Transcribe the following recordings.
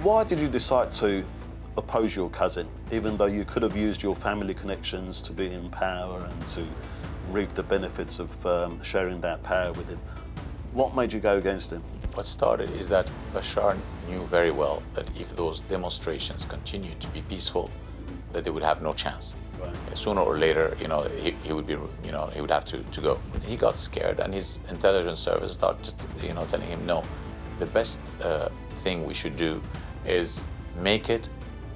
Why did you decide to oppose your cousin, even though you could have used your family connections to be in power and to reap the benefits of sharing that power with him? What made you go against him? What started is that Bashar knew very well that if those demonstrations continued to be peaceful, that they would have no chance. Right. Sooner or later, he would be, he would have to go. He got scared, and his intelligence service started, telling him, no, the best thing we should do is make it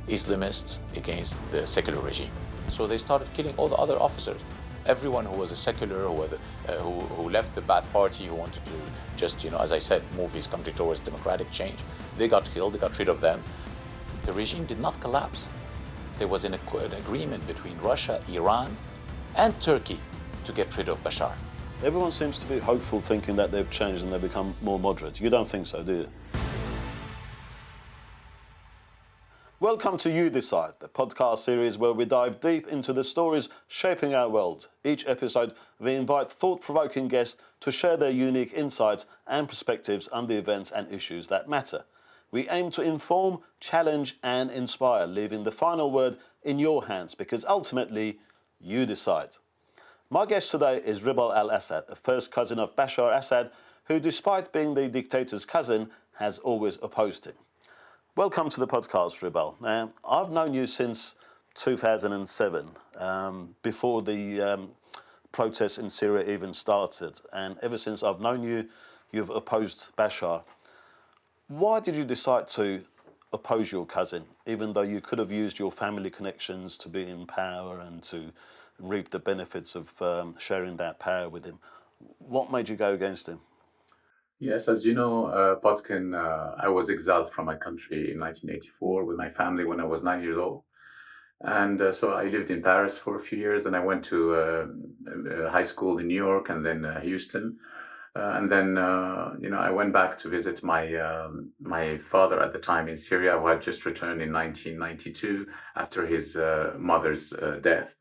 Islamists against the secular regime. So they started killing all the other officers. Everyone who was a secular, who left the Ba'ath Party, who wanted to just, as I said, move his country towards democratic change, they got killed, they got rid of them. The regime did not collapse. There was an agreement between Russia, Iran, and Turkey to get rid of Bashar. Everyone seems to be hopeful, thinking that they've changed and they've become more moderate. You don't think so, do you? Welcome to UDecide, the podcast series where we dive deep into the stories shaping our world. Each episode, we invite thought-provoking guests to share their unique insights and perspectives on the events and issues that matter. We aim to inform, challenge and inspire, leaving the final word in your hands, because ultimately, you decide. My guest today is Ribal Al-Assad, a first cousin of Bashar Al-Assad, who, despite being the dictator's cousin, has always opposed him. Welcome to the podcast, Ribal. Now, I've known you since 2007, before the protests in Syria even started. And ever since I've known you, you've opposed Bashar. Why did you decide to oppose your cousin, even though you could have used your family connections to be in power and to reap the benefits of sharing that power with him? What made you go against him? Yes, as you know, Potkin, I was exiled from my country in 1984 with my family when I was 9 years old. And so I lived in Paris for a few years, and I went to high school in New York and then Houston. And then, I went back to visit my father at the time in Syria, who had just returned in 1992 after his mother's death.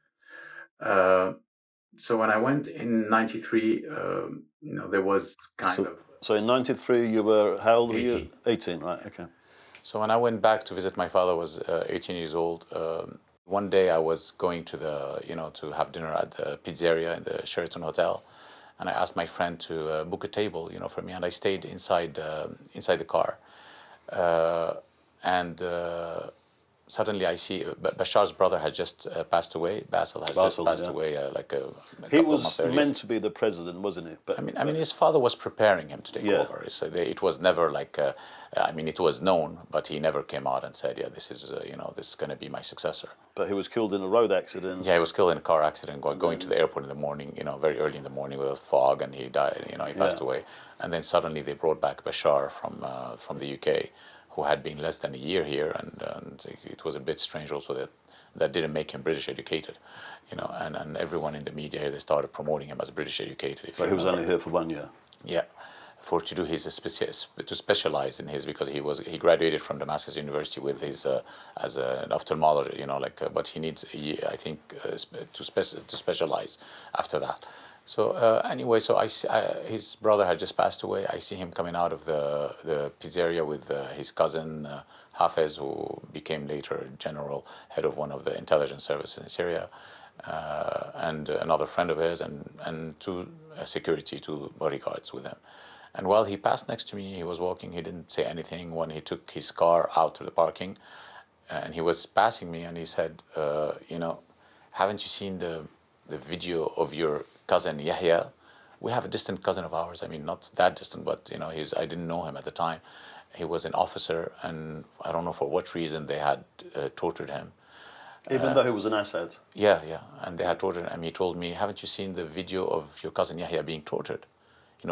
So when I went in 93, there was So in 93, you were, how old were 18. you? 18, right, okay. So when I went back to visit my father, I was 18 years old. One day I was going to to have dinner at the pizzeria in the Sheraton Hotel, and I asked my friend to book a table, for me, and I stayed inside the car, and suddenly I see Bashar's brother has just passed away. Basil has just passed away like a He couple of was months earlier. meant to be the president, wasn't he? But I mean, his father was preparing him to take over. It was never like, it was known, but he never came out and said, this is, this is going to be my successor. But he was killed in a road accident. Yeah, he was killed in a car accident going to the airport in the morning, very early in the morning with fog, and he died, he passed away. And then suddenly they brought back Bashar from the UK, who had been less than a year here, and it was a bit strange also that didn't make him British educated, and everyone in the media here, they started promoting him as British educated. But he was only here for 1 year. Yeah, to do his to specialize in his, because he graduated from Damascus University with his as an ophthalmologist, but he needs a year, I think, to specialize after that. So anyway, his brother had just passed away. I see him coming out of the pizzeria with his cousin Hafez, who became later general, head of one of the intelligence services in Syria, and another friend of his, and two bodyguards with him. And while he passed next to me, he was walking. He didn't say anything. When he took his car out to the parking, and he was passing me, and he said, haven't you seen the video of your cousin Yahya? We have a distant cousin of ours. I mean, not that distant, but I didn't know him at the time. He was an officer, and I don't know for what reason they had tortured him. Even though he was an Assad? Yeah, and they had tortured him. He told me, haven't you seen the video of your cousin Yahya being tortured?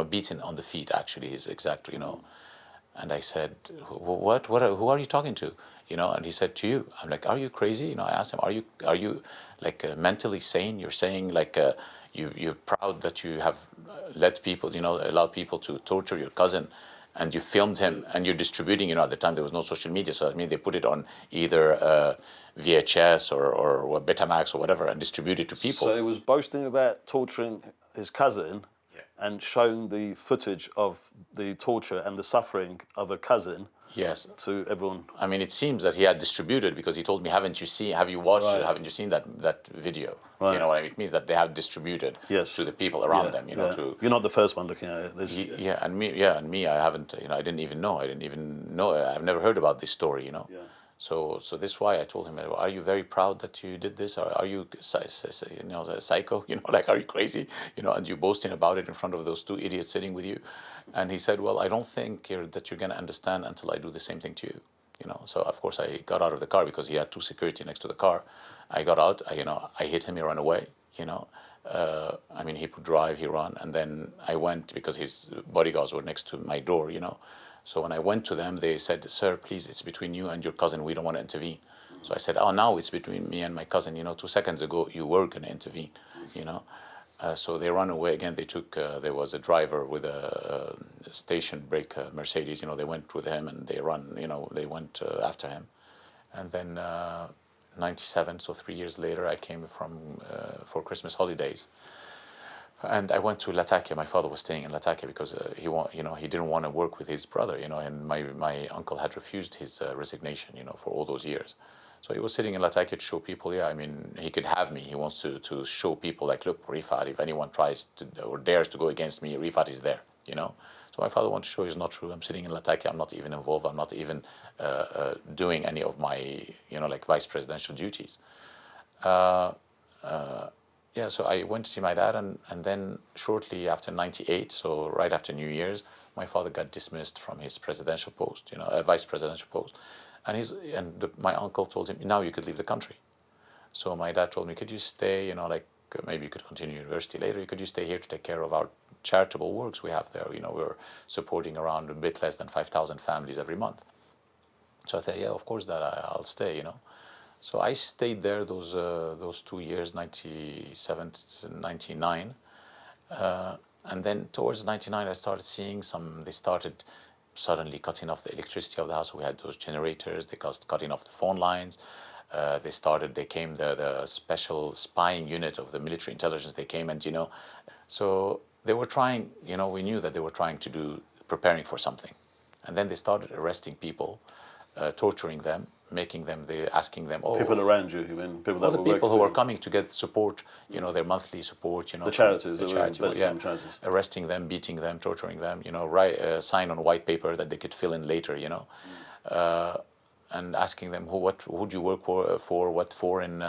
Beaten on the feet, actually, his exact, And I said, what, who are you talking to? And he said, to you. I'm like, are you crazy? I asked him, are you like mentally sane? You're saying like you're proud that you have let people, allowed people to torture your cousin, and you filmed him and you're distributing, at the time there was no social media, so that means they put it on either VHS or Betamax or whatever and distribute it to people. So he was boasting about torturing his cousin, and shown the footage of the torture and the suffering of a cousin Yes. to everyone. I mean, it seems that he had distributed, because he told me, have you watched it? Right. Haven't you seen that video? Right. You know what I mean? It means that they have distributed to the people around them, you know, to... You're not the first one looking at it. and me, I haven't, you know, I didn't even know. I've never heard about this story, you know. Yeah. So this is why I told him, are you very proud that you did this? Or are you, you know, a psycho? You know, like, are you crazy? You know, and you boasting about it in front of those two idiots sitting with you? And he said, well, I don't think that you're going to understand until I do the same thing to you. You know, so of course I got out of the car because he had two security next to the car. I got out, I hit him, he ran away, you know. I mean, he would drive, he ran, and then I went because his bodyguards were next to my door, you know. So when I went to them, they said, sir, please, it's between you and your cousin. We don't want to intervene. So I said, oh, now it's between me and my cousin. You know, 2 seconds ago, you were going to intervene, you know. So they ran away again. They took, there was a driver with a station brake Mercedes. You know, they went with him and they went after him. And then 97, so 3 years later, I came for Christmas holidays. And I went to Latakia. My father was staying in Latakia because he didn't want to work with his brother, you know, and my uncle had refused his resignation, you know, for all those years. So he was sitting in Latakia to show people, I mean, he could have me. He wants to show people, like, look, Rifat, if anyone tries to or dares to go against me, Rifat is there, you know. So my father wanted to show it's not true. I'm sitting in Latakia. I'm not even involved. I'm not even doing any of my, you know, like, vice presidential duties. Yeah, so I went to see my dad, and then shortly after 98, so right after New Year's, my father got dismissed from his presidential post, you know, a vice presidential post. And my uncle told him, now you could leave the country. So my dad told me, could you stay, you know, like, maybe you could continue university later, could you stay here to take care of our charitable works we have there? You know, we're supporting around a bit less than 5,000 families every month. So I thought, yeah, of course, that I'll stay, you know. So I stayed there those 2 years, 97 to 99. And then towards 99, I started seeing they started suddenly cutting off the electricity of the house. We had those generators, they cutting off the phone lines. They came, the special spying unit of the military intelligence, they came and, you know, so they were trying, you know, we knew that they were trying to preparing for something. And then they started arresting people, torturing them, asking them, people around you mean people that the people who were coming to get support, you know, their monthly support, you know, the charities, charities, arresting them, beating them, torturing them, you know, sign on white paper that they could fill in later, you know, and asking them who do you work for, what foreign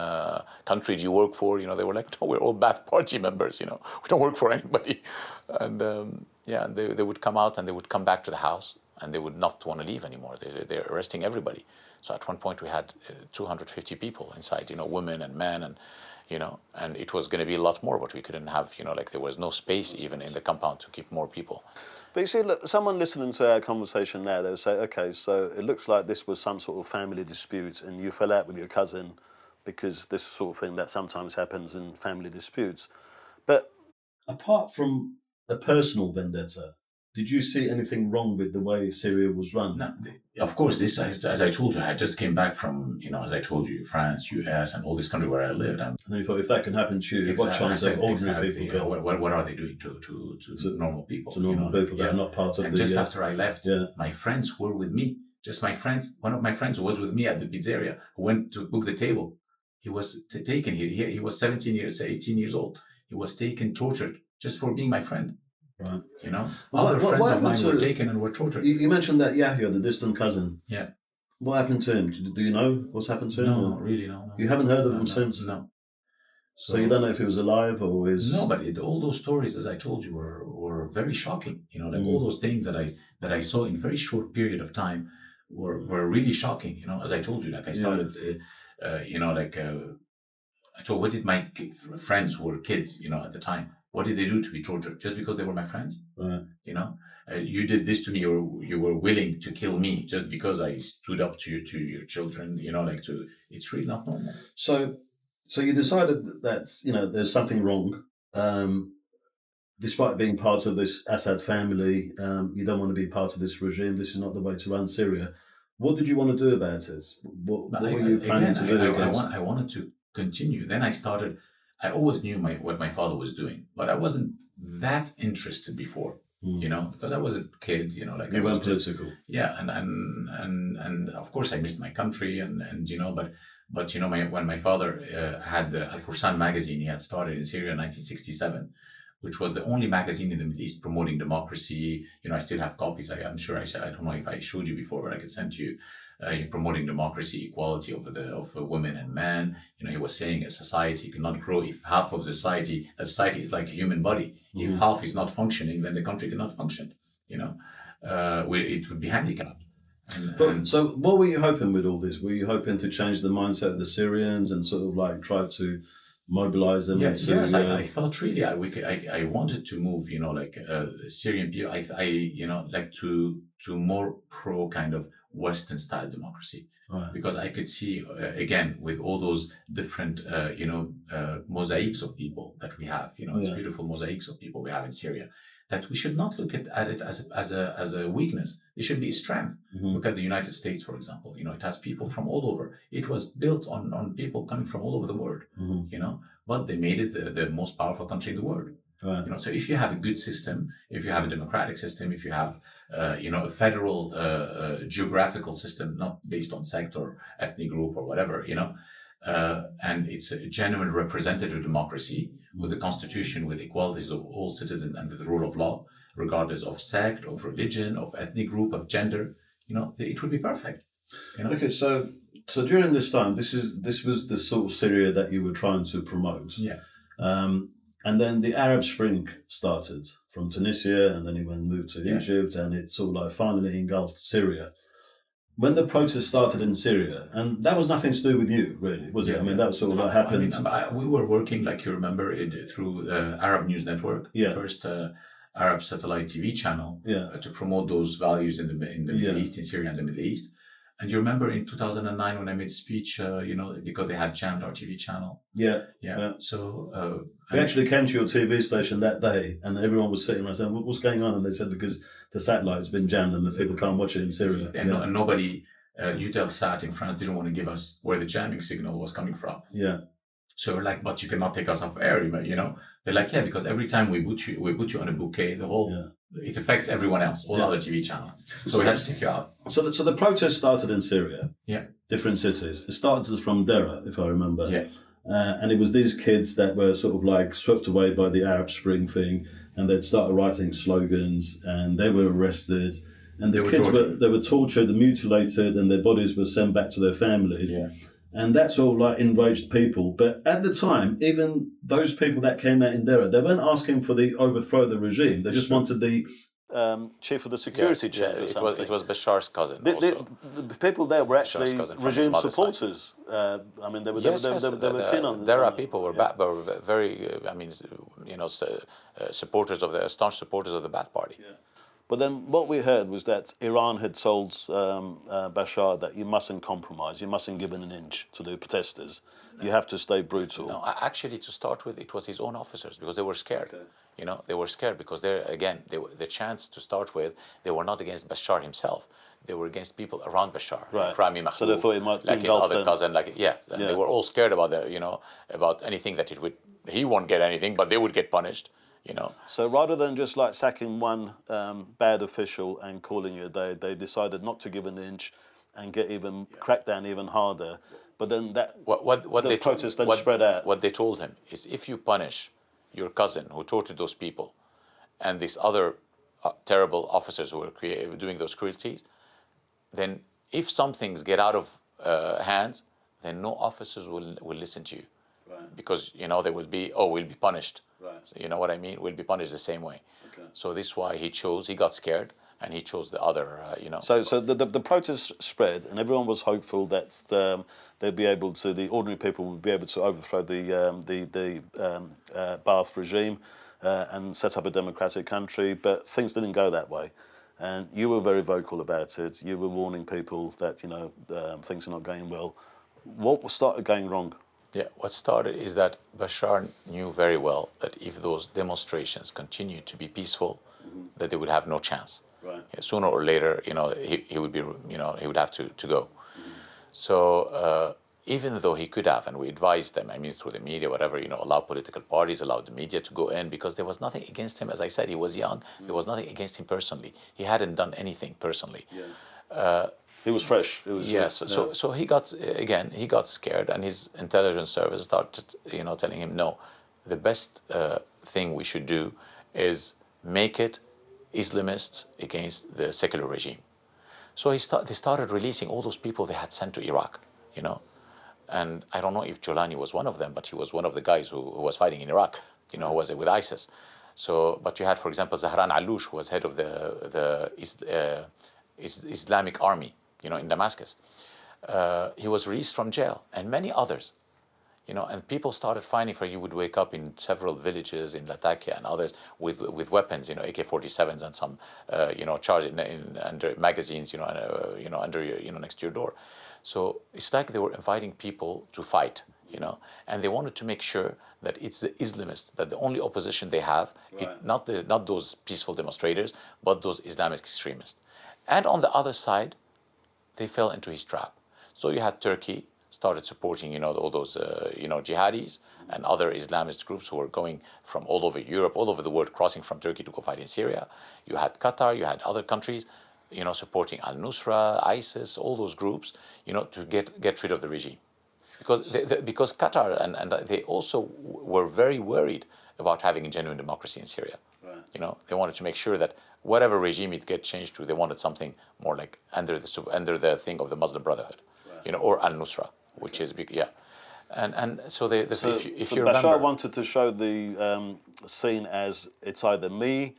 country do you work for, you know. They were like, no, we're all Ba'ath Party members, you know, we don't work for anybody. And and they would come out and they would come back to the house and they would not want to leave anymore. They're arresting everybody. So at one point we had 250 people inside, you know, women and men, and, you know, and it was going to be a lot more, but we couldn't have, you know, like, there was no space even in the compound to keep more people. But you see, look, someone listening to our conversation now, they'll say, okay, so it looks like this was some sort of family dispute and you fell out with your cousin because this sort of thing that sometimes happens in family disputes. But apart from a personal vendetta, did you see anything wrong with the way Syria was run? No, of course, this, as I told you, I just came back from, you know, as I told you, France, US, and all this country where I lived. And then you thought, if that can happen to you, what chance have ordinary people got? What are they doing to normal people? To normal people that are not part of and just after I left, my friends were with me. Just my friends. One of my friends who was with me at the pizzeria, who went to book the table. He was taken. He was 18 years old. He was taken, tortured, just for being my friend. Right. You know, other friends of mine were taken and were tortured. You mentioned that Yahya, the distant cousin. Yeah. What happened to him? Do you know what's happened to him? No, really, no. You haven't heard of him since? No. So you don't know if he was alive or is... No, but all those stories, as I told you, were very shocking. You know, like all those things that I saw in very short period of time were really shocking. You know, as I told you, like I started, you know, like I told, what did my friends who were kids, you know, at the time, what did they do to be tortured? Just because they were my friends? Right. You know, you did this to me, or you were willing to kill me just because I stood up to your children, you know, like it's really not normal. So you decided that, you know, there's something wrong. Despite being part of this Assad family, you don't want to be part of this regime. This is not the way to run Syria. What did you want to do about it? What were you planning to do? I wanted to continue. Then I always knew what my father was doing, but I wasn't that interested before. You know, because I was a kid, you know, like You weren't political. Yeah, and of course I missed my country, and you know, but you know, when my father had the Al-Fursan magazine, he had started in Syria in 1967, which was the only magazine in the Middle East promoting democracy. You know, I still have copies. I'm sure I don't know if I showed you before, but I could send you. Promoting democracy, equality of women and men. You know, he was saying a society cannot grow if half of the society is like a human body. If half is not functioning, then the country cannot function. You know, it would be handicapped. So what were you hoping with all this? Were you hoping to change the mindset of the Syrians and sort of like try to mobilize them? Yes, I thought really I wanted to move, you know, like Syrian people. You know, like to more pro kind of Western style democracy, because I could see again with all those different you know mosaics of people that we have, you know, these beautiful mosaics of people we have in Syria, that we should not look at it as a weakness. It should be a strength. Look at the United States, for example. You know, it has people from all over. It was built on people coming from all over the world. You know, but they made it the most powerful country in the world. You know, so if you have a good system, if you have a democratic system, if you have you know, a federal geographical system, not based on sect or ethnic group or whatever, you know, and it's a genuine representative democracy with a constitution with equalities of all citizens under the rule of law, regardless of sect, of religion, of ethnic group, of gender, you know, it would be perfect. You know? Okay, so during this time, this was the sort of Syria that you were trying to promote. Yeah. And then the Arab Spring started from Tunisia, and then it moved to Egypt, and it sort of like finally engulfed Syria. When the protests started in Syria, and that was nothing to do with you, really, was it? I mean, that was sort of like happened. I mean, we were working, like you remember, through Arab News Network, the first Arab satellite TV channel, to promote those values in the Middle East, in Syria and the Middle East. And you remember in 2009 when I made a speech, you know, because they had jammed our TV channel. Yeah. So we actually came to your TV station that day, and everyone was sitting around saying, "What's going on?" And they said, "Because the satellite's been jammed, and the people can't watch it in Syria." And nobody, UDecide in France didn't want to give us where the jamming signal was coming from. Yeah. So we're like, but you cannot take us off air, you know? They're like, yeah, because every time we put you on a bouquet, the whole it affects everyone else, all other TV channels. So we had to take you out. So the protest started in Syria. Yeah. Different cities. It started from Dera, if I remember. Yeah. And it was these kids that were sort of like swept away by the Arab Spring thing, and they'd started writing slogans, and they were arrested, and the kids were tortured and mutilated, and their bodies were sent back to their families. Yeah. And that sort of like enraged people. But at the time, even those people that came out in Dera, they weren't asking for the overthrow of the regime. They just wanted the chief of the security chief or something. It was Bashar's cousin also. The people there were actually regime supporters. I mean, they were keen on. Dera people were very, I mean, you know, supporters of the staunch supporters of the Ba'ath Party. Yeah. But then what we heard was that Iran had told Bashar that you mustn't compromise, you mustn't give an inch to the protesters. You have to stay brutal. No, actually, to start with, it was his own officers because they were scared. Okay. You know, they were scared because the chance to start with, they were not against Bashar himself. They were against people around Bashar, right? Like Rami Makhlouf, so they thought it might like his other cousin, They were all scared about about anything that he won't get anything, but they would get punished. You know. So rather than just like sacking one bad official and calling it a day, they decided not to give an inch and crack down even harder. But then the protest then spread out. What they told him is, if you punish your cousin who tortured those people and these other terrible officers who were doing those cruelties, then if some things get out of hands, then no officers will listen to you. Right. Because, you know, they will be, we'll be punished. Right. So you know what I mean? We'll be punished the same way. Okay. So this is why he got scared, and he chose the other, So the protests spread, and everyone was hopeful that they'd be able to, the ordinary people would be able to overthrow the Ba'ath regime and set up a democratic country, but things didn't go that way. And you were very vocal about it. You were warning people that, you know, things are not going well. What started going wrong? Yeah, what started is that Bashar knew very well that if those demonstrations continued to be peaceful, that they would have no chance. Right. Yeah, sooner or later, you know, he would be, you know, he would have to go. So even though he could have, and we advised them, I mean, through the media, whatever, allow political parties, allow the media to go in, because there was nothing against him. As I said, he was young. There was nothing against him personally. He hadn't done anything personally. He was fresh. It was, yes. So he got scared, and his intelligence service started, telling him, no, the best thing we should do is make it Islamists against the secular regime. So they started releasing all those people they had sent to Iraq, And I don't know if Jolani was one of them, but he was one of the guys who was fighting in Iraq, who was with ISIS. So, but you had, for example, Zahran Allouche, who was head of the Islamic army, in Damascus. He was released from jail, and many others. And people started finding you would wake up in several villages in Latakia and others with weapons, AK-47s and some, charged under magazines, under, next to your door. So it's like they were inviting people to fight, and they wanted to make sure that it's the Islamists, that the only opposition they have, not those peaceful demonstrators, but those Islamic extremists. And on the other side, they fell into his trap. So you had Turkey started supporting, all those, jihadis and other Islamist groups who were going from all over Europe, all over the world, crossing from Turkey to go fight in Syria. You had Qatar, you had other countries, supporting Al-Nusra, ISIS, all those groups, to get rid of the regime. Because Qatar and they also were very worried about having a genuine democracy in Syria. Right. They wanted to make sure that whatever regime it get changed to, they wanted something more like under the thing of the Muslim Brotherhood, right. Or Al-Nusra, which is big, yeah. And so if you remember, Bashar wanted to show the scene as it's either me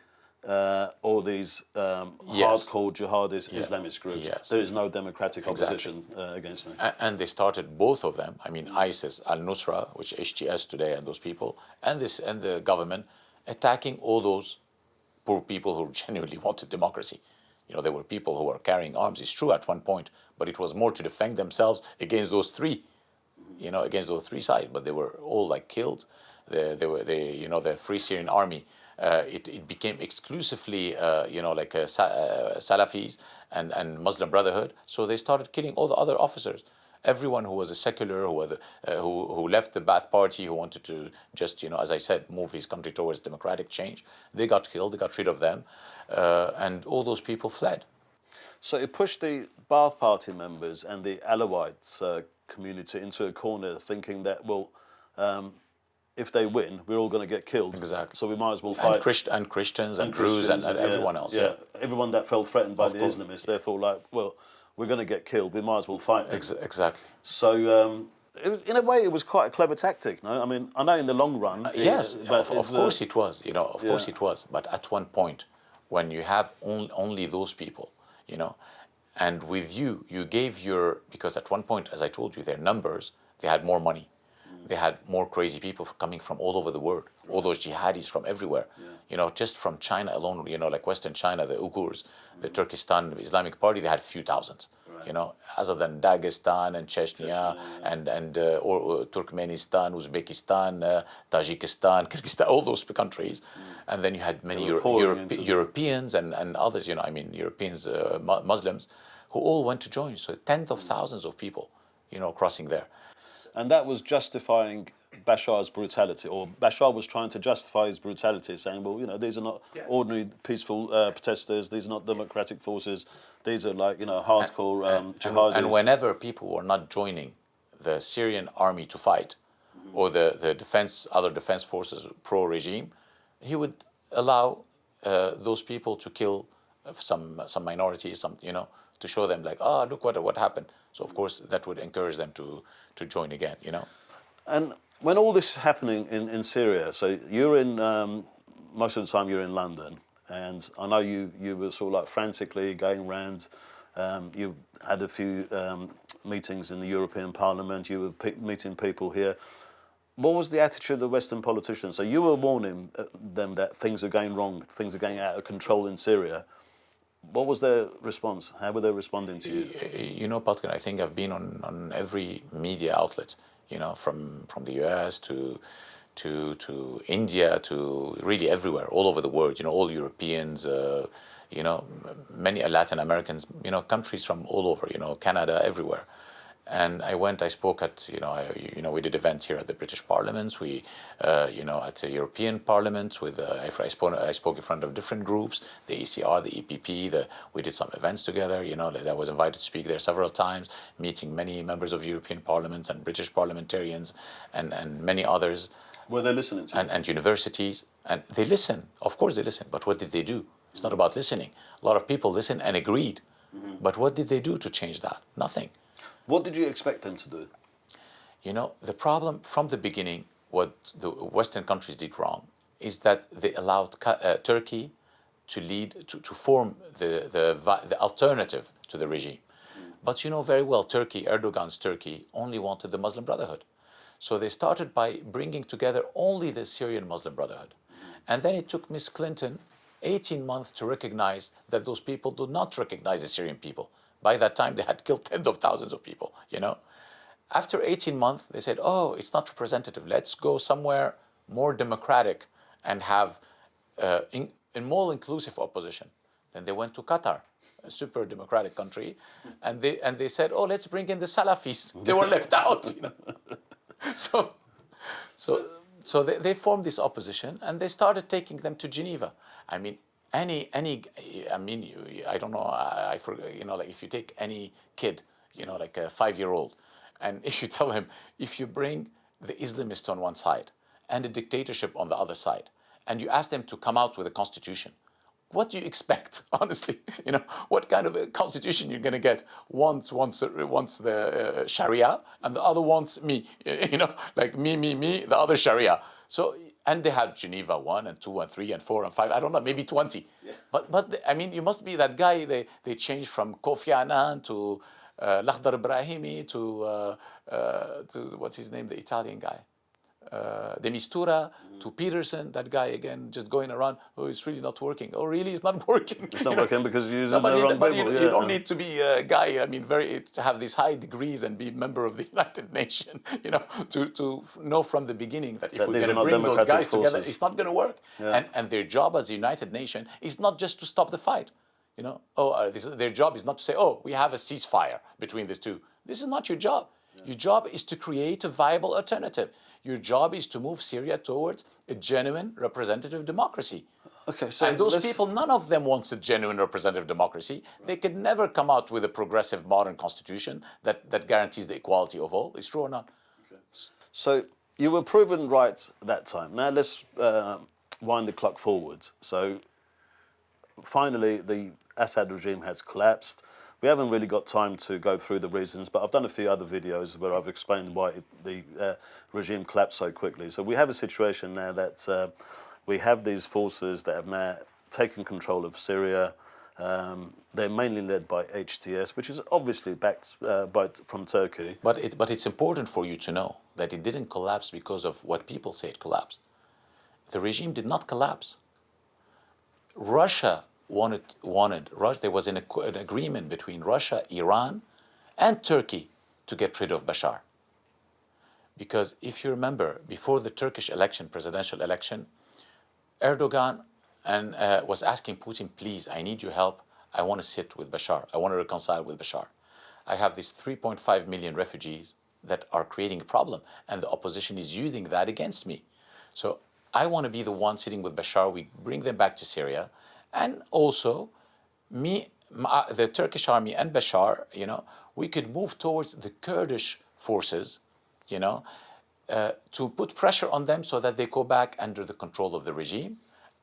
or these hardcore jihadist Islamist groups. Yes. There is no democratic opposition against me. And they started both of them. I mean, ISIS, Al-Nusra, which HTS today, and those people, and the government attacking all those poor people who genuinely wanted democracy. There were people who were carrying arms. It's true at one point, but it was more to defend themselves against those three. Against those three sides, but they were all killed. The Free Syrian Army. It became exclusively, Salafis and Muslim Brotherhood. So they started killing all the other officers. Everyone who was a secular, who left the Ba'ath Party, who wanted to just, as I said, move his country towards democratic change, they got killed. They got rid of them, and all those people fled. So it pushed the Ba'ath Party members and the Alawites community into a corner, thinking that, if they win, we're all going to get killed. Exactly. So we might as well fight. And Christians and Druze and everyone else. Yeah. Everyone that felt threatened by the Islamists, they thought we're going to get killed. We might as well fight. Exactly. So in a way, it was quite a clever tactic. No, I mean, I know in the long run. Yes, of course it was. Of course it was. But at one point, when you have only those people, and with you gave because at one point, as I told you, their numbers, they had more money. They had more crazy people coming from all over the world, all those jihadis from everywhere. Just from China alone, like Western China, the Uyghurs, the Turkestan Islamic Party, they had a few thousands. Right. Other than Dagestan and Chechnya and Turkmenistan, Uzbekistan, Tajikistan, Kyrgyzstan, all those countries. And then you had many Europeans and others, Europeans, Muslims, who all went to join. So tens of thousands of people, crossing there. And that was justifying Bashar's brutality, or Bashar was trying to justify his brutality, saying, these are not ordinary peaceful protesters, these are not democratic forces, these are hardcore jihadis. And whenever people were not joining the Syrian army to fight, or the other defense forces pro-regime, he would allow those people to kill some minorities, to show them look what happened. So of course that would encourage them to join again, And when all this is happening in Syria, so you're in most of the time you're in London, and I know you were sort of frantically going around. You had a few meetings in the European Parliament. You were meeting people here. What was the attitude of the Western politicians? So you were warning them that things are going wrong, things are going out of control in Syria. What was their response? How were they responding to you? Potkin, I think I've been on every media outlet, from the US to India to really everywhere, all over the world, all Europeans, many Latin Americans, countries from all over, Canada, everywhere. And I spoke at, we did events here at the British Parliament. We, at the European Parliament with, I spoke in front of different groups, the ECR, the EPP, we did some events together, I was invited to speak there several times, meeting many members of European Parliaments and British parliamentarians and many others. Were they listening to you? And universities. And they listen. Of course they listen. But what did they do? It's not about listening. A lot of people listened and agreed. Mm-hmm. But what did they do to change that? Nothing. What did you expect them to do? The problem from the beginning, what the Western countries did wrong, is that they allowed Turkey to lead, to form the alternative to the regime. But very well, Erdogan's Turkey only wanted the Muslim Brotherhood. So they started by bringing together only the Syrian Muslim Brotherhood. And then it took Miss Clinton 18 months to recognize that those people do not recognize the Syrian people. By that time, they had killed tens of thousands of people, After 18 months, they said, oh, it's not representative. Let's go somewhere more democratic and have a more inclusive opposition. Then they went to Qatar, a super democratic country, and they said, oh, let's bring in the Salafis. They were left out, So they formed this opposition, and they started taking them to Geneva. I mean, I don't know. I forget. Like if you take any kid, like a 5-year-old, and if you tell him, if you bring the Islamists on one side and the dictatorship on the other side, and you ask them to come out with a constitution, what do you expect? Honestly, what kind of a constitution you're going to get? Once the Sharia, and the other wants me. Like me, the other Sharia. So. And they had Geneva 1 and 2 and 3 and 4 and 5. I don't know, maybe 20. Yeah. But you must be that guy. They changed from Kofi Annan to Lakhdar Ibrahimi to what's his name, the Italian guy, De Mistura, to Peterson. That guy again, just going around. Oh, it's really not working. Oh, really? It's not working. It's not working because you use the wrong Bible. You don't need to be a guy. To have these high degrees and be a member of the United Nations. To know from the beginning that if we're going to bring those guys together, it's not going to work. Yeah. And their job as the United Nations is not just to stop the fight. Their job is not to say, oh, we have a ceasefire between these two. This is not your job. Yeah. Your job is to create a viable alternative. Your job is to move Syria towards a genuine representative democracy. Okay, so and those people, none of them wants a genuine representative democracy. They could never come out with a progressive modern constitution that guarantees the equality of all. Is true or not? Okay. So you were proven right that time. Now let's wind the clock forwards. So finally, the Assad regime has collapsed. We haven't really got time to go through the reasons, but I've done a few other videos where I've explained why the regime collapsed so quickly. So we have a situation now that we have these forces that have now taken control of Syria. They're mainly led by HTS, which is obviously backed from Turkey. But it's important for you to know that it didn't collapse because of what people say it collapsed. The regime did not collapse. Russia wanted. There was an agreement between Russia, Iran, and Turkey to get rid of Bashar. Because if you remember, before the Turkish presidential election, Erdogan was asking Putin, please, I need your help. I want to sit with Bashar. I want to reconcile with Bashar. I have these 3.5 million refugees that are creating a problem, and the opposition is using that against me. So I want to be the one sitting with Bashar. We bring them back to Syria. And also, the Turkish army and Bashar, we could move towards the Kurdish forces, to put pressure on them so that they go back under the control of the regime,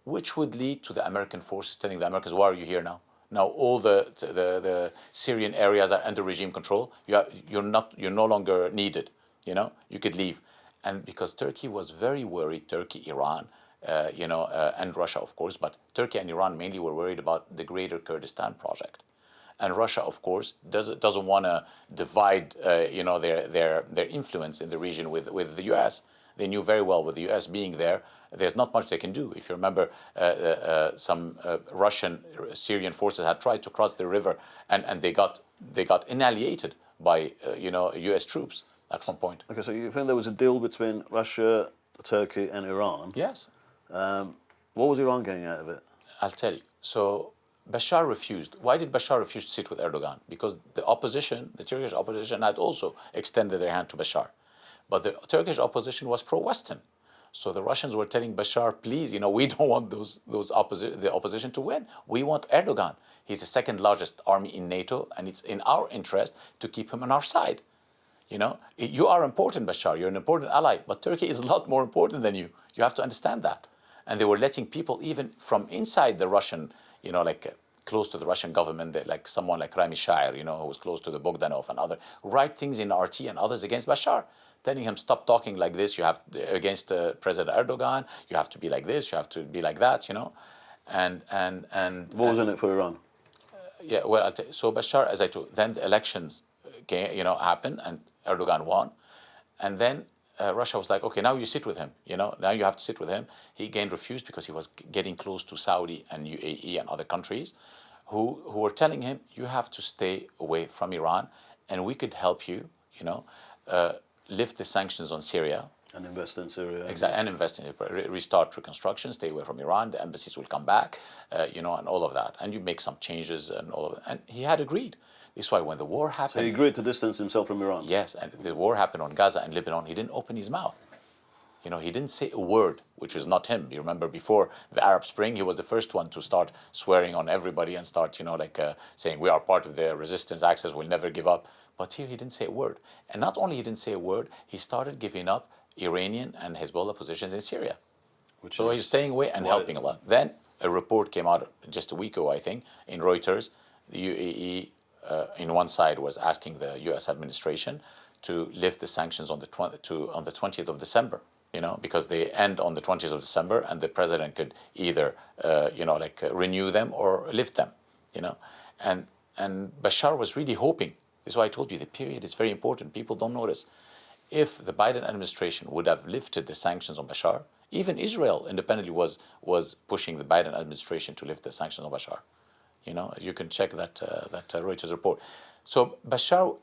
which would lead to the American forces telling the Americans, why are you here now? Now all the Syrian areas are under regime control. You're no longer needed. You could leave. And because Turkey was very worried, Turkey, Iran, and Russia, of course, but Turkey and Iran mainly were worried about the Greater Kurdistan project. And Russia, of course, doesn't want to divide, their influence in the region with the U.S. They knew very well with the U.S. being there, there's not much they can do. If you remember, some Russian Syrian forces had tried to cross the river, and they got annihilated by U.S. troops at one point. Okay, so you think there was a deal between Russia, Turkey, and Iran? Yes. What was Iran getting out of it? I'll tell you. So Bashar refused. Why did Bashar refuse to sit with Erdogan? Because the opposition, the Turkish opposition, had also extended their hand to Bashar. But the Turkish opposition was pro-Western. So the Russians were telling Bashar, please, we don't want the opposition to win. We want Erdogan. He's the second largest army in NATO, and it's in our interest to keep him on our side. You are important, Bashar. You're an important ally, but Turkey is a lot more important than you. You have to understand that. And they were letting people even from inside the Russian, close to the Russian government, like someone like Rami Shair, who was close to the Bogdanov and other, write things in RT and others against Bashar, telling him, stop talking like this, you have against President Erdogan, you have to be like this, you have to be like that, And what was in it for Iran? Yeah, well, I'll tell you. So Bashar, as I told you, then the elections happened and Erdogan won. And then Russia was like, okay, now you sit with him, now you have to sit with him. He again refused because he was getting close to Saudi and UAE and other countries who were telling him, you have to stay away from Iran and we could help you, lift the sanctions on Syria. And invest in Syria. Exactly, and invest in it, restart reconstruction, stay away from Iran, the embassies will come back, and all of that. And you make some changes and all of that. And he had agreed. This is why when the war happened... So he agreed to distance himself from Iran? Yes, and the war happened on Gaza and Lebanon. He didn't open his mouth. He didn't say a word, which was not him. You remember before the Arab Spring, he was the first one to start swearing on everybody and start, saying, we are part of the resistance axis, we'll never give up. But here he didn't say a word. And not only he didn't say a word, he started giving up Iranian and Hezbollah positions in Syria. So he's staying away and helping a lot. Then a report came out just a week ago, I think, in Reuters. The UAE, in one side, was asking the U.S. administration to lift the sanctions on the 20th of December, because they end on the 20th of December, and the president could either, renew them or lift them, And Bashar was really hoping. This is why I told you the period is very important. People don't notice. If the Biden administration would have lifted the sanctions on Bashar, even Israel independently was pushing the Biden administration to lift the sanctions on Bashar. You can check that Reuters report. So Bashar,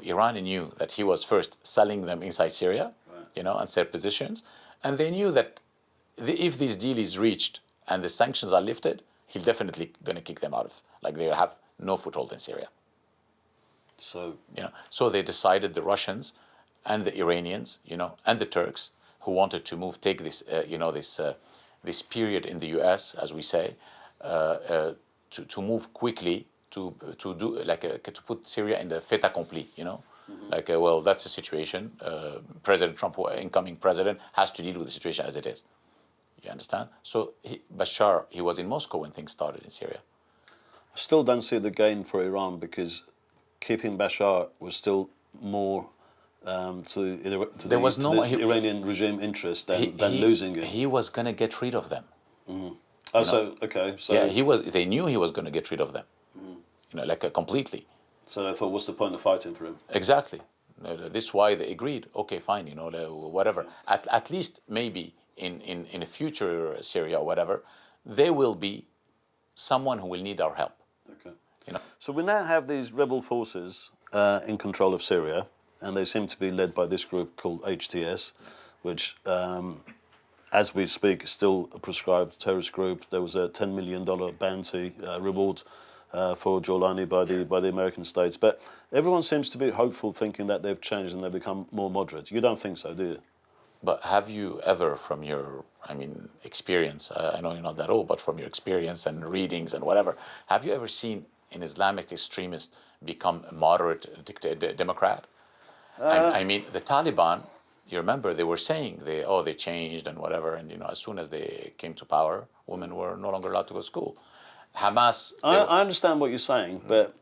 Iran knew that he was first selling them inside Syria, right, and set positions, and they knew that if this deal is reached and the sanctions are lifted, he's definitely going to kick them out of, they have no foothold in Syria. So they decided, the Russians and the Iranians, and the Turks, who wanted to take this, this period in the U.S., as we say, to move quickly to to put Syria in the fait accompli, well, that's the situation. President Trump, incoming president, has to deal with the situation as it is. You understand? So Bashar, he was in Moscow when things started in Syria. I still don't see the gain for Iran, because keeping Bashar was still more to the Iranian regime interest than losing it. He was going to get rid of them. Mm-hmm. Oh, so they knew he was going to get rid of them, completely. So they thought, what's the point of fighting for him? Exactly. This is why they agreed. Okay, fine, whatever. At least maybe in a future Syria or whatever, there will be someone who will need our help. Okay. So we now have these rebel forces in control of Syria, and they seem to be led by this group called HTS, which, as we speak, is still a proscribed terrorist group. There was a $10 million bounty reward for Jawlani by the American states. But everyone seems to be hopeful, thinking that they've changed and they've become more moderate. You don't think so, do you? But have you ever, from your, experience, I know you're not that old, but from your experience and readings and whatever, have you ever seen an Islamic extremist become a moderate Democrat? The Taliban, you remember, they were saying they changed and whatever, and as soon as they came to power, women were no longer allowed to go to school. Hamas... I understand what you're saying, but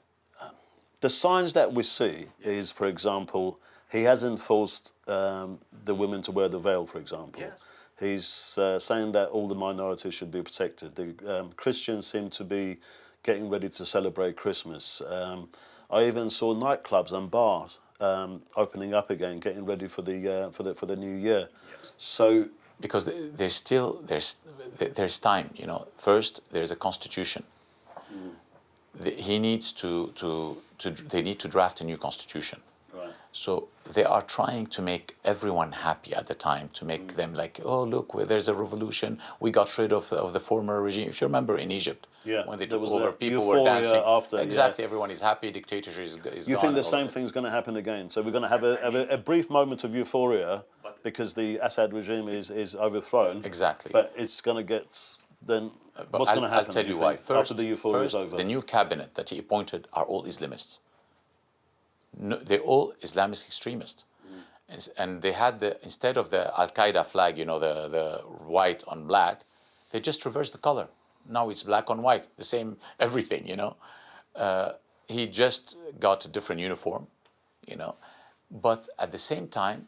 the signs that we see is, for example, he hasn't forced the women to wear the veil, for example. Yes. He's saying that all the minorities should be protected. The Christians seem to be getting ready to celebrate Christmas. I even saw nightclubs and bars opening up again, getting ready for the new year. Yes. So because there's time, First, there's a constitution. They need to draft a new constitution. Right. So they are trying to make everyone happy at the time, to make them like, oh, look, there's a revolution. We got rid of the former regime. If you remember in Egypt, when they took over, people were dancing. After, exactly, everyone is happy. Dictatorship is you gone. think the same thing's going to happen again? So we're going to have a brief moment of euphoria because the Assad regime is overthrown. Exactly. But it's going to get then. What's going to happen? I'll tell you why. After the euphoria is over, the new cabinet that he appointed are all Islamists. No, they're all Islamic extremists. And they had instead of the Al-Qaeda flag, the white on black, they just reversed the color. Now it's black on white, the same everything, He just got a different uniform, But at the same time,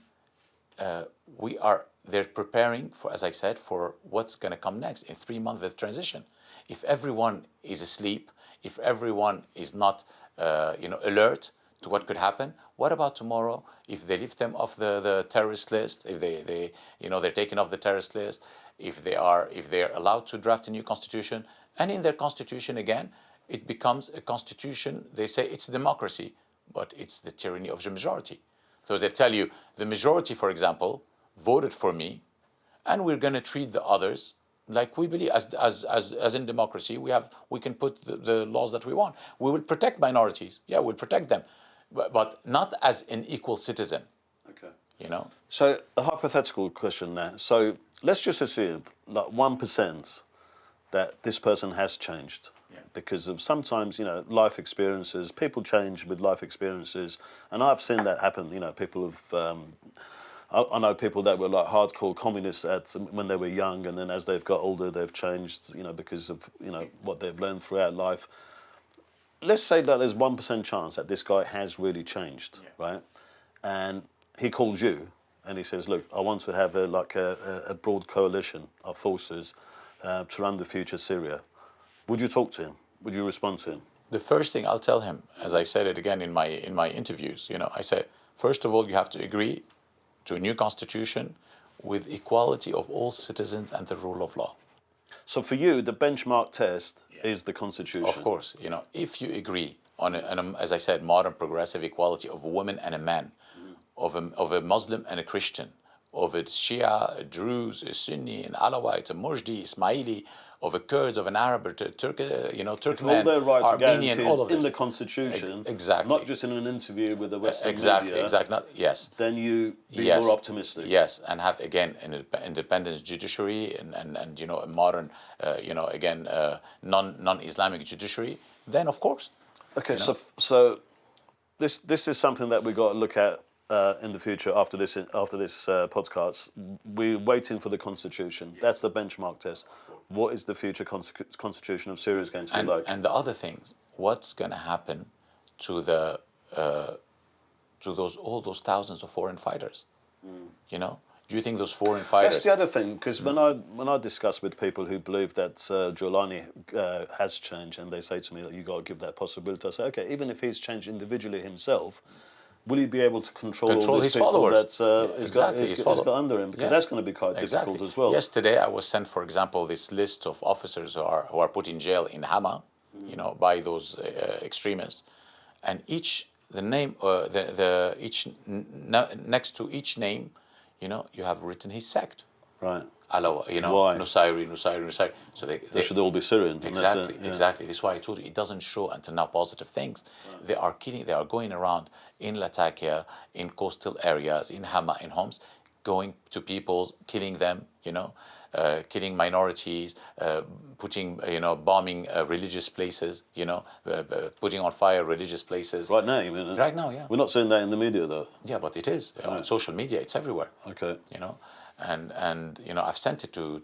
they're preparing for, as I said, for what's going to come next in 3 months of transition. If everyone is asleep, if everyone is not, alert to what could happen, what about tomorrow if they lift them off the terrorist list, if they're taken off the terrorist list, if they're allowed to draft a new constitution, and in their constitution again, it becomes a constitution, they say it's democracy, but it's the tyranny of the majority. So they tell you, the majority, for example, voted for me, and we're going to treat the others like we believe, as in democracy, we can put the laws that we want. We will protect minorities. Yeah, we'll protect them, but not as an equal citizen. Okay. So a hypothetical question now. So let's just assume like 1% that this person has changed. Because of sometimes, life experiences, people change with life experiences. And I've seen that happen, people have, I know people that were like hardcore communists when they were young, and then as they've got older, they've changed, because of, what they've learned throughout life. Let's say that there's 1% chance that this guy has really changed, right? And he calls you and he says, look, I want to have a broad coalition of forces to run the future Syria. Would you talk to him? Would you respond to him? The first thing I'll tell him, as I said it again in my interviews, I say, first of all, you have to agree to a new constitution with equality of all citizens and the rule of law. So for you, the benchmark test is the constitution. Of course, if you agree on, as I said, modern progressive equality of a woman and a man, of a Muslim and a Christian, of a Shia, a Druze, a Sunni, an Alawite, a Mujdi, Ismaili, of a Kurd, of an Arab, a Turkmen, all their rights Armenian, all of this. In the constitution, exactly. Not just in an interview with the Western exactly, media. Exactly, yes. Then you be more optimistic. Yes, and have, again, an independent judiciary and a modern, again, non-Islamic judiciary, then of course. Okay, so this is something that we've got to look at in the future after this podcast. We're waiting for the constitution. That's the benchmark test. What is the future constitution of Syria going to be like? And the other things, what's going to happen to all those thousands of foreign fighters? Do you think those foreign fighters? That's the other thing, because when I discuss with people who believe that Giuliani has changed, and they say to me that you got to give that possibility, I say, okay, even if he's changed individually himself, will he be able to control all these his people followers? He's got under him? Because that's going to be quite difficult as well. Yesterday, I was sent, for example, this list of officers who are put in jail in Hama, by those extremists, and next to each name, you have written his sect. Right. Alawa, Why? Nusayri. So they should all be Syrian. Exactly, exactly. This is why I told you it doesn't show until now positive things. Right. They are killing. They are going around in Latakia, in coastal areas, in Hama, in homes, going to people, killing them. Killing minorities, bombing religious places. Putting on fire religious places. Right now, you mean? Right now, yeah. We're not seeing that in the media, though. Yeah, but it is on social media. It's everywhere. Okay. And I've sent it to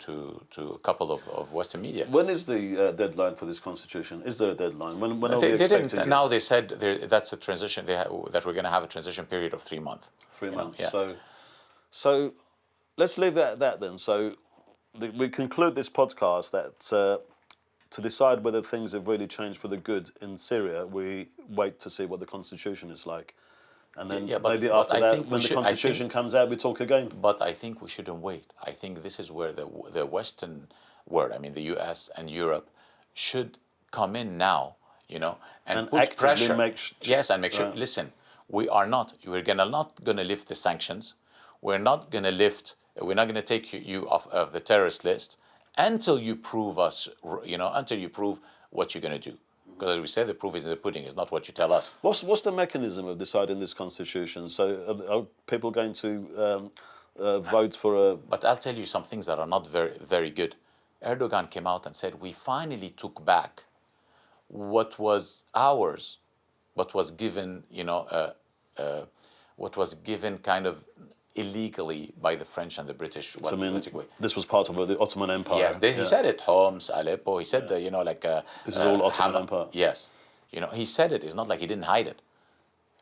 a couple of Western media. When is the deadline for this constitution? Is there a deadline? When are they expecting it? Now they said that's a transition. That we're going to have a transition period of 3 months. 3 months. Yeah. So let's leave it at that then. So we conclude this podcast that to decide whether things have really changed for the good in Syria, we wait to see what the constitution is like. And then maybe after that, when the constitution comes out, we talk again. But I think we shouldn't wait. I think this is where the Western world, I mean the US and Europe, should come in now, and put pressure. And make sure. Listen, we're not going to lift the sanctions. We're not going to take you off of the terrorist list until you prove until you prove what you're going to do. Because as we said, the proof is in the pudding. It's not what you tell us. What's the mechanism of deciding this constitution? So are people going to vote for a... But I'll tell you some things that are not very, very good. Erdogan came out and said, we finally took back what was ours, what was given, what was given kind of illegally by the French and the British. So, I mean, this was part of the Ottoman Empire. Yes, he said it. Homs, Aleppo. He said that, this is all Ottoman Empire. Yes, he said it. It's not like he didn't hide it.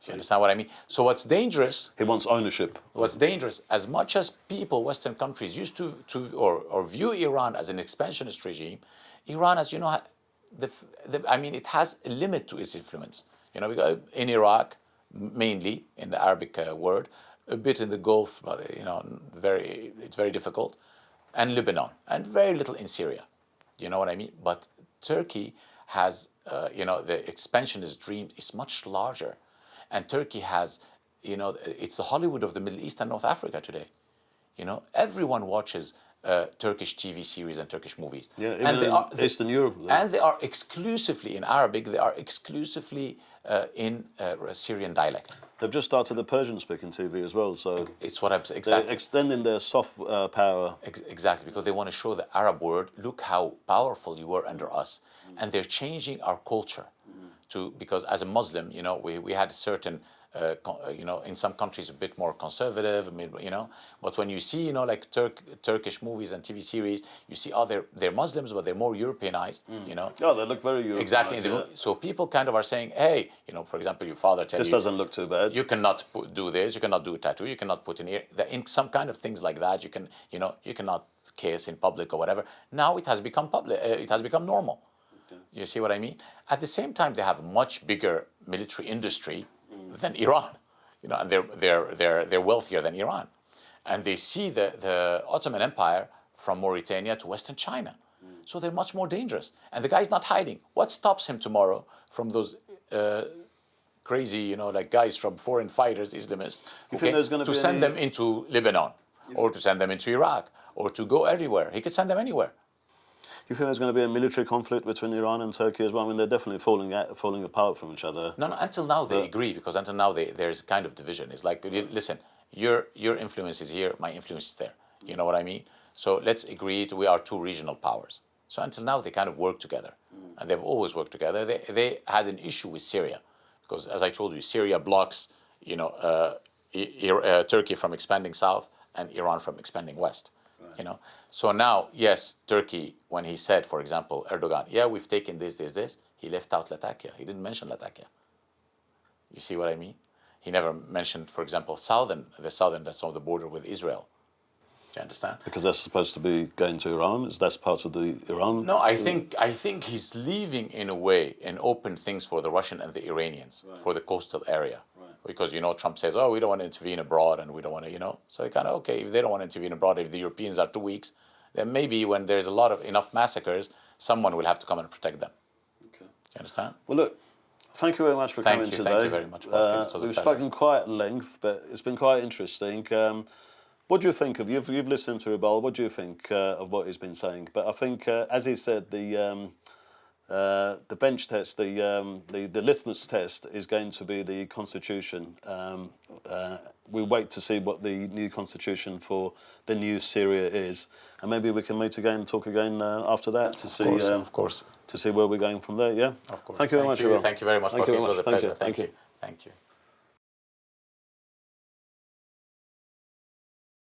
You understand what I mean? So what's dangerous? He wants ownership. What's dangerous? As much as people, Western countries, used to or view Iran as an expansionist regime, Iran, as you know, it has a limit to its influence. Because in Iraq, mainly in the Arabic world, a bit in the Gulf, but it's very difficult, and Lebanon, and very little in Syria. You know what I mean? But Turkey has, the expansionist dream is much larger. And Turkey has, it's the Hollywood of the Middle East and North Africa today. Everyone watches Turkish TV series and Turkish movies. Yeah, and in Eastern Europe. And they are exclusively in Arabic. They are exclusively in Syrian dialect. They've just started the Persian-speaking TV as well. So it's what I'm saying. Exactly. They're extending their soft power. Exactly, because they want to show the Arab world, look how powerful you were under us, and they're changing our culture. Because as a Muslim, we had certain, in some countries a bit more conservative, but when you see, like Turkish movies and TV series, you see, they're Muslims, but they're more Europeanized, Oh, they look very Europeanized. Exactly. So people kind of are saying, hey, for example, your father tells you, this doesn't look too bad. You cannot do this, you cannot do a tattoo, you cannot put in some kind of things like that, you cannot kiss in public or whatever. Now it has become public, it has become normal. You see what I mean? At the same time, they have a much bigger military industry than Iran, and they're wealthier than Iran, and they see the Ottoman Empire from Mauritania to Western China, so they're much more dangerous. And the guy's not hiding. What stops him tomorrow from those crazy, guys from foreign fighters, Islamists, to send them into Lebanon, or to send them into Iraq, or to go everywhere? He could send them anywhere. You think there's going to be a military conflict between Iran and Turkey as well? I mean, they're definitely falling apart from each other. No, until now they agree, because until now there's kind of division. It's like, listen, your influence is here, my influence is there. You know what I mean? So let's agree we are two regional powers. So until now they kind of work together, and they've always worked together. They had an issue with Syria, because as I told you, Syria blocks Turkey from expanding south and Iran from expanding west. So now, yes, Turkey, when he said, for example, Erdogan, yeah, we've taken this, he left out Latakia. He didn't mention Latakia. You see what I mean? He never mentioned, for example, the southern that's on the border with Israel. Do you understand? Because that's supposed to be going to Iran? That's part of the Iran? No, I think he's leaving, in a way, and open things for the Russian and the Iranians, for the coastal area. Because, Trump says, we don't want to intervene abroad, and we don't want to, So they kind of, okay, if they don't want to intervene abroad, if the Europeans are too weak, then maybe when there's enough massacres, someone will have to come and protect them. Okay. You understand? Well, look, thank you very much for coming today. Thank you very much, Potkin. We've spoken quite at length, but it's been quite interesting. What do you think of, you've listened to Ribal, what do you think of what he's been saying? But I think, as he said, the bench test, the litmus test is going to be the constitution. We wait to see what the new constitution for the new Syria is, and maybe we can meet again and talk again after that to of course, to see where we're going from there. Yeah. Of course. Thank you very much. Thank you very much. It was a pleasure. Thank you.